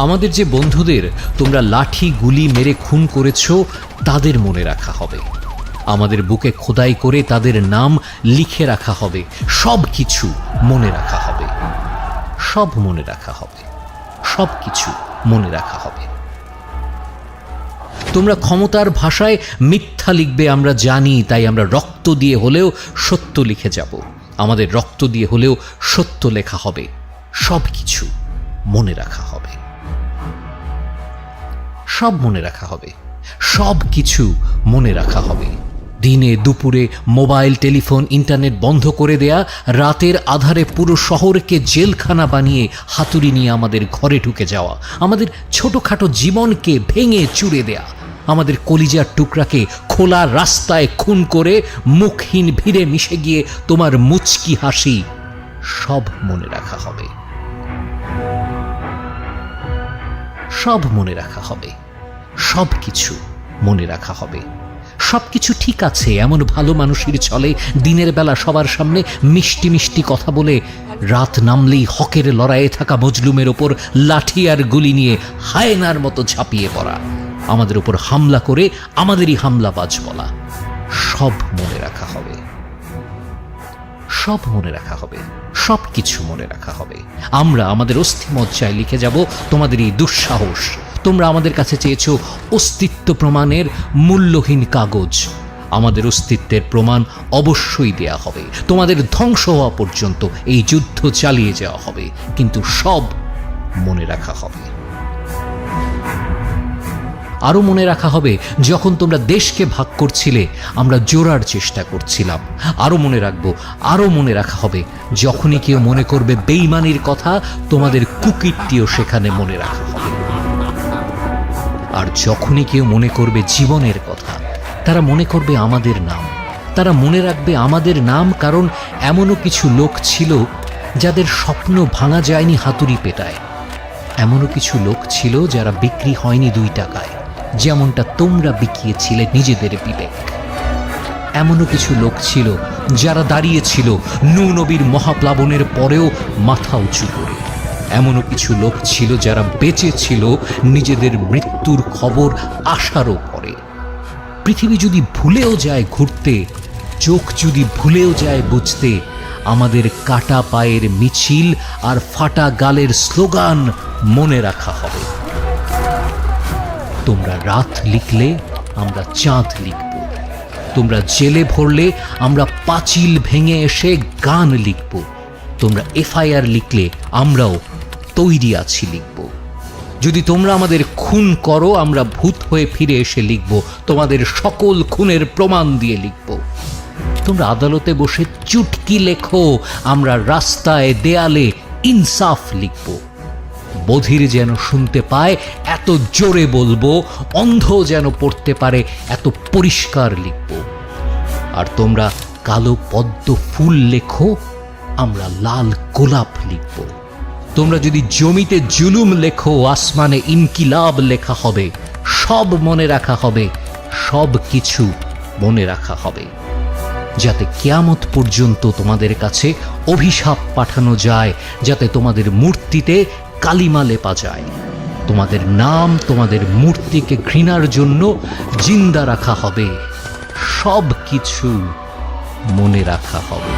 আমাদের যে বন্ধুদের তোমরা লাঠি গুলি মেরে খুন করেছ তাদের মনে রাখা হবে। আমাদের বুকে খোদাই করে তাদের নাম লিখে রাখা হবে। সব কিছু মনে রাখা হবে, সব মনে রাখা হবে, সব কিছু মনে রাখা হবে। তোমরা ক্ষমতার ভাষায় মিথ্যা লিখবে আমরা জানি, তাই আমরা রক্ত দিয়ে হলেও সত্য লিখে যাব। আমাদের রক্ত দিয়ে হলেও সত্য লেখা হবে। সব কিছু মনে রাখা হবে, সব মনে রাখা হবে, সব কিছু মনে রাখা হবে। দিনে দুপুরে মোবাইল, টেলিফোন, ইন্টারনেট বন্ধ করে দেয়া, রাতের আধারে পুরো শহরকে জেলখানা বানিয়ে হাতুড়ি নিয়ে আমাদের ঘরে ঢুকে যাওয়া, আমাদের ছোটখাটো জীবনকে ভেঙে চুরে দেয়া, আমাদের কলিজার টুকরাকে খোলা রাস্তায় খুন করে মুখহীন ভিড়ে মিশে গিয়ে তোমার মুচকি হাসি, সব মনে রাখা হবে, সব মনে রাখা হবে, সব কিছু মনে রাখা হবে। সব কিছু ঠিক আছে এমন ভালো মানুষের চলে দিনের বেলা সবার সামনে মিষ্টি মিষ্টি কথা বলে, রাত নামলেই হকের লড়াইয়ে থাকা মজলুমের ওপর লাঠি আর গুলি নিয়ে হায়নার মতো ঝাঁপিয়ে পড়া, আমাদের উপর হামলা করে আমাদেরই হামলাবাজ বলা। সব মনে রাখা হবে, সব মনে রাখা হবে, সব কিছু মনে রাখা হবে। আমরা আমাদের অস্থিমজ্জায় লিখে যাব তোমাদের এই দুঃসাহস। তোমরা আমাদের কাছে চেয়েছ অস্তিত্ব প্রমাণের মূল্যহীন কাগজ। আমাদের অস্তিত্বের প্রমাণ অবশ্যই দেয়া হবে। তোমাদের ধ্বংস হওয়া পর্যন্ত এই যুদ্ধ চালিয়ে যাওয়া হবে, কিন্তু সব মনে রাখা হবে। আরও মনে রাখা হবে যখন তোমরা দেশকে ভাগ করছিলে আমরা জোড়ার চেষ্টা করছিলাম। আরও মনে রাখবো, আরও মনে রাখা হবে যখনই কেউ মনে করবে বেঈমানির কথা, তোমাদের কুকীর্তিও সেখানে মনে রাখা হবে। আর যখনই কেউ মনে করবে জীবনের কথা, তারা মনে করবে আমাদের নাম, তারা মনে রাখবে আমাদের নাম। কারণ এমনও কিছু লোক ছিল যাদের স্বপ্ন ভাঙা যায়নি হাতুড়ি পেটায়। এমনও কিছু লোক ছিল যারা বিক্রি হয়নি 2 টাকায়, যেমনটা তোমরা বিকিয়েছিলে নিজেদের বিবেক। এমনও কিছু লোক ছিল যারা দাঁড়িয়েছিল নূহ নবীর মহাপ্লাবনের পরেও মাথা উঁচু করে। এমনও কিছু লোক ছিল যারা বেঁচে ছিল নিজেদের মৃত্যুর খবর আসারও পরে। পৃথিবী যদি ভুলেও যায় ঘুরতে, চোখ যদি ভুলেও যায় বুঝতে, আমাদের কাটা পায়ের মিছিল আর ফাটা গালের স্লোগান মনে রাখা হবে। তোমরা রাত লিখলে আমরা চাঁদ লিখব, তোমরা জেলে ভরলে আমরা পাঁচিল ভেঙে এসে গান লিখব, তোমরা এফআইআর লিখলে আমরাও তৈরি আছি লিখব। যদি তোমরা আমাদের খুন করো আমরা ভূত হয়ে ফিরে এসে লিখব, তোমাদের সকল খুনের প্রমাণ দিয়ে লিখব। তোমরা আদালতে বসে চুটকি লেখো, আমরা রাস্তায় দেয়ালে ইনসাফ লিখব। বধির যেন শুনতে পায় এত জোরে বলবো, অন্ধ যেন পড়তে পারে এত পরিষ্কার লিখব। আর তোমরা কালো পদ্ম ফুল লেখো, আমরা লাল গোলাপ লিখব। তোমরা যদি জমিতে জুলুম লেখো, আসমানে ইনকিলাব লেখা হবে। সব মনে রাখা হবে, সব কিছু মনে রাখা হবে, যাতে কিয়ামত পর্যন্ত তোমাদের কাছে অভিশাপ পাঠানো যায়, যাতে তোমাদের মূর্তিতে কালিমা লেপা যায়। তোমাদের নাম, তোমাদের মূর্তিকে ঘৃণার জন্য জিন্দা রাখা হবে। সব কিছু মনে রাখা হবে।